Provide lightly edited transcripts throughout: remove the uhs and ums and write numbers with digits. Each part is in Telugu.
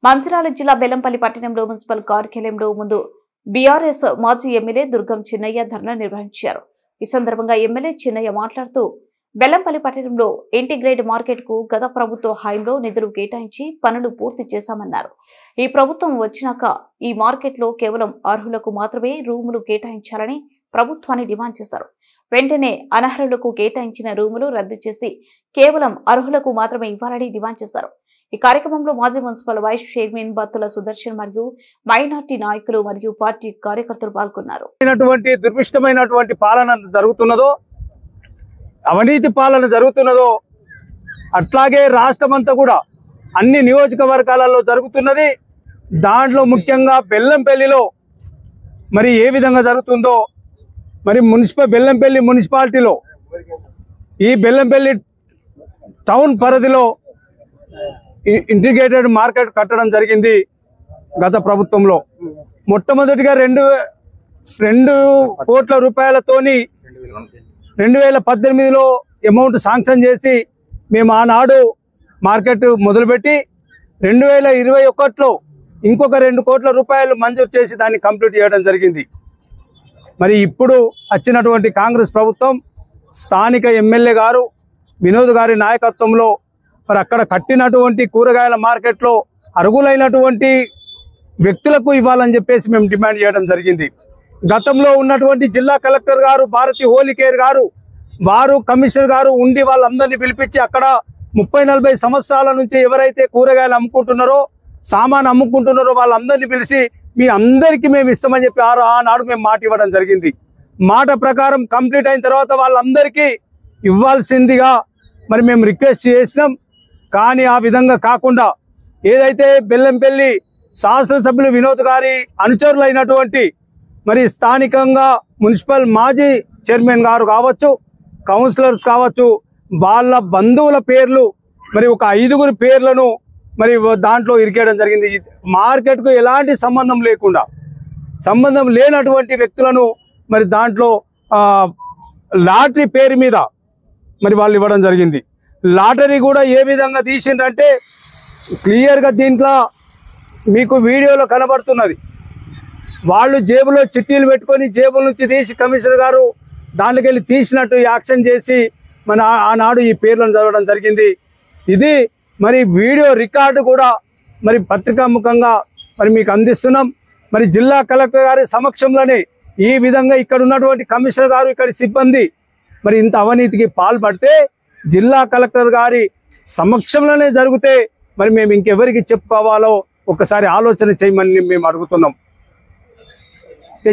మంచిర్యాల జిల్లా బెల్లంపల్లి పట్టణంలో మున్సిపల్ కార్యాలయంలో ముందు బీఆర్ఎస్ మాజీ ఎమ్మెల్యే దుర్గం చిన్నయ్య ధర్నా నిర్వహించారు. ఈ సందర్భంగా ఎమ్మెల్యే చిన్నయ్య మాట్లాడుతూ బెల్లంపల్లి పట్టణంలో ఇంటిగ్రేటెడ్ మార్కెట్ కు గత ప్రభుత్వ హయాంలో నిధులు కేటాయించి పనులు పూర్తి చేశామన్నారు. ఈ ప్రభుత్వం వచ్చినాక ఈ మార్కెట్ లో కేవలం అర్హులకు మాత్రమే రూములు కేటాయించాలని ప్రభుత్వాన్ని డిమాండ్ చేశారు. వెంటనే అనర్హులకు కేటాయించిన రూములు రద్దు చేసి కేవలం అర్హులకు మాత్రమే ఇవ్వాలని డిమాండ్ చేశారు. ఈ కార్యక్రమంలో మాజీ municipal vice chairman Battula Sudarshan మరియు మైనార్టీ నాయకులు మరియు పార్టీ కార్యకర్తలు పాల్గొన్నారు. దుర్విష్టమైనటువంటి పాలన జరుగుతున్నదో, అవినీతి పాలన జరుగుతున్నదో అట్లాగే రాష్ట్రమంతా కూడా అన్ని నియోజకవర్గాలలో జరుగుతున్నది. దాంట్లో ముఖ్యంగా బెల్లంపల్లిలో మరి ఏ విధంగా జరుగుతుందో, మరి బెల్లంపల్లి మున్సిపాలిటీలో ఈ బెల్లంపల్లి టౌన్ పరిధిలో ఇంటిగ్రేటెడ్ మార్కెట్ కట్టడం జరిగింది. గత ప్రభుత్వంలో మొట్టమొదటిగా 2 కోట్ల రూపాయలతోని 2018లో అమౌంట్ శాంక్షన్ చేసి మేము ఆనాడు మార్కెట్ మొదలుపెట్టి 2021లో ఇంకొక 2 కోట్ల రూపాయలు మంజూరు చేసి దాన్ని కంప్లీట్ చేయడం జరిగింది. మరి ఇప్పుడు వచ్చినటువంటి కాంగ్రెస్ ప్రభుత్వం స్థానిక ఎమ్మెల్యే గారు వినోద్ గారి నాయకత్వంలో మరి అక్కడ కట్టినటువంటి కూరగాయల మార్కెట్లో అర్హులైనటువంటి వ్యక్తులకు ఇవ్వాలని చెప్పేసి మేము డిమాండ్ చేయడం జరిగింది. గతంలో ఉన్నటువంటి జిల్లా కలెక్టర్ గారు భారతి హోలికేర్ గారు వారు కమిషనర్ గారు ఉండి వాళ్ళందరినీ పిలిపించి అక్కడ 30-40 సంవత్సరాల నుంచి ఎవరైతే కూరగాయలు అమ్ముకుంటున్నారో, సామాన్ అమ్ముకుంటున్నారో వాళ్ళందరినీ పిలిచి మీ అందరికీ మేము ఇస్తామని చెప్పి ఆనాడు మేము మాట ఇవ్వడం జరిగింది. మాట ప్రకారం కంప్లీట్ అయిన తర్వాత వాళ్ళందరికీ ఇవ్వాల్సిందిగా మరి మేము రిక్వెస్ట్ చేసినాం. కానీ ఆ విధంగా కాకుండా ఏదైతే బెల్లంపల్లి శాసనసభ్యులు వినోద్ గారి అనుచరులైనటువంటి మరి స్థానికంగా మున్సిపల్ మాజీ చైర్మన్ గారు కావచ్చు, కౌన్సిలర్స్ కావచ్చు, వాళ్ళ బంధువుల పేర్లు మరి ఒక 5గురి పేర్లను మరి దాంట్లో ఇరికేయడం జరిగింది. మార్కెట్కు ఎలాంటి సంబంధం లేనటువంటి వ్యక్తులను మరి దాంట్లో లాటరీ పేరు మీద మరి వాళ్ళు ఇవ్వడం జరిగింది. లాటరీ కూడా ఏ విధంగా తీసిండ్రంటే క్లియర్గా దీంట్లో మీకు వీడియోలో కనబడుతున్నది. వాళ్ళు జేబులో చిట్టీలు పెట్టుకొని జేబుల నుంచి తీసి కమిషనర్ గారు దానికి వెళ్ళి తీసినట్టు యాక్షన్ చేసి మన ఆనాడు ఈ పేర్లను చదవడం జరిగింది. ఇది మరి వీడియో రికార్డు కూడా మరి పత్రికాముఖంగా మరి మీకు అందిస్తున్నాం. మరి జిల్లా కలెక్టర్ గారి సమక్షంలోనే ఈ విధంగా ఇక్కడ ఉన్నటువంటి కమిషనర్ గారు ఇక్కడ సిబ్బంది మరి ఇంత అవినీతికి పాల్పడితే జిల్లా కలెక్టర్ గారి సమక్షంలోనే జరిగితే మరి మేము ఇంకెవరికి చెప్పుకోవాలో ఒకసారి ఆలోచన చేయమని మేము అడుగుతున్నాం.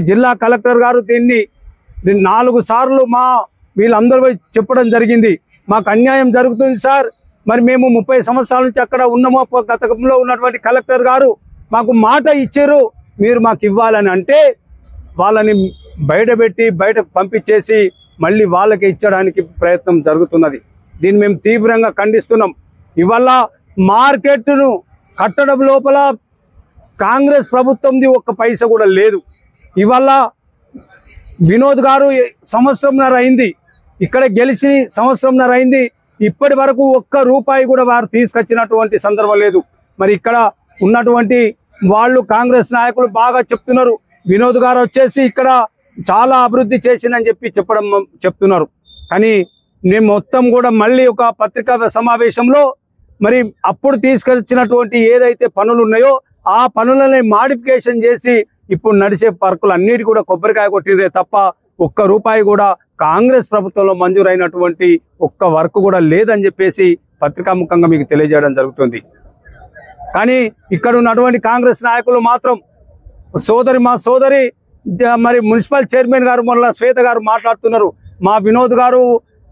జిల్లా కలెక్టర్ గారు దీన్ని 4 సార్లు వీళ్ళందరూ చెప్పడం జరిగింది. మాకు అన్యాయం జరుగుతుంది సార్, మరి మేము 30 సంవత్సరాల నుంచి అక్కడ ఉన్నామో, గతంలో ఉన్నటువంటి కలెక్టర్ గారు మాకు మాట ఇచ్చారు మీరు మాకు ఇవ్వాలని అంటే వాళ్ళని బయటకు పంపించేసి మళ్ళీ వాళ్ళకి ఇచ్చడానికి ప్రయత్నం జరుగుతున్నది. దీన్ని మేము తీవ్రంగా ఖండిస్తున్నాం. ఇవాళ మార్కెట్ను కట్టడం లోపల కాంగ్రెస్ ప్రభుత్వంది ఒక్క పైసా కూడా లేదు. ఇవాళ వినోద్ గారు సంవత్సరంన్నర అయింది, ఇక్కడ గెలిచి సంవత్సరంన్నర అయింది, ఇప్పటి వరకు ఒక్క రూపాయి కూడా వారు తీసుకొచ్చినటువంటి సందర్భం లేదు. మరి ఇక్కడ ఉన్నటువంటి వాళ్ళు కాంగ్రెస్ నాయకులు బాగా చెప్తున్నారు, వినోద్ గారు వచ్చేసి ఇక్కడ చాలా అభివృద్ధి చేసిందని చెప్పి చెప్తున్నారు. కానీ నేను మొత్తం కూడా మళ్ళీ ఒక పత్రికా సమావేశంలో మరి అప్పుడు తీసుకొచ్చినటువంటి ఏదైతే పనులు ఉన్నాయో ఆ పనులని మాడిఫికేషన్ చేసి ఇప్పుడు నడిచే పార్కులు అన్నిటి కూడా కొబ్బరికాయ కొట్టిరే తప్ప ఒక్క రూపాయి కూడా కాంగ్రెస్ ప్రభుత్వంలో మంజూరైనటువంటి ఒక్క వర్క్ కూడా లేదని చెప్పేసి పత్రికాముఖంగా మీకు తెలియజేయడం జరుగుతుంది. కానీ ఇక్కడ ఉన్నటువంటి కాంగ్రెస్ నాయకులు మాత్రం మా సోదరి మరి మున్సిపల్ చైర్మన్ గారు మొన్న శ్వేత గారు మాట్లాడుతున్నారు, మా వినోద్ గారు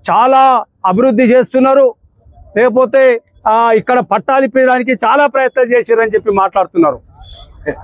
చాలా అభివృద్ధి చేస్తున్నారు, లేకపోతే ఇక్కడ పట్టాలు ఇప్పడానికి చాలా ప్రయత్నాలు చేశారని చెప్పి మాట్లాడుతున్నారు.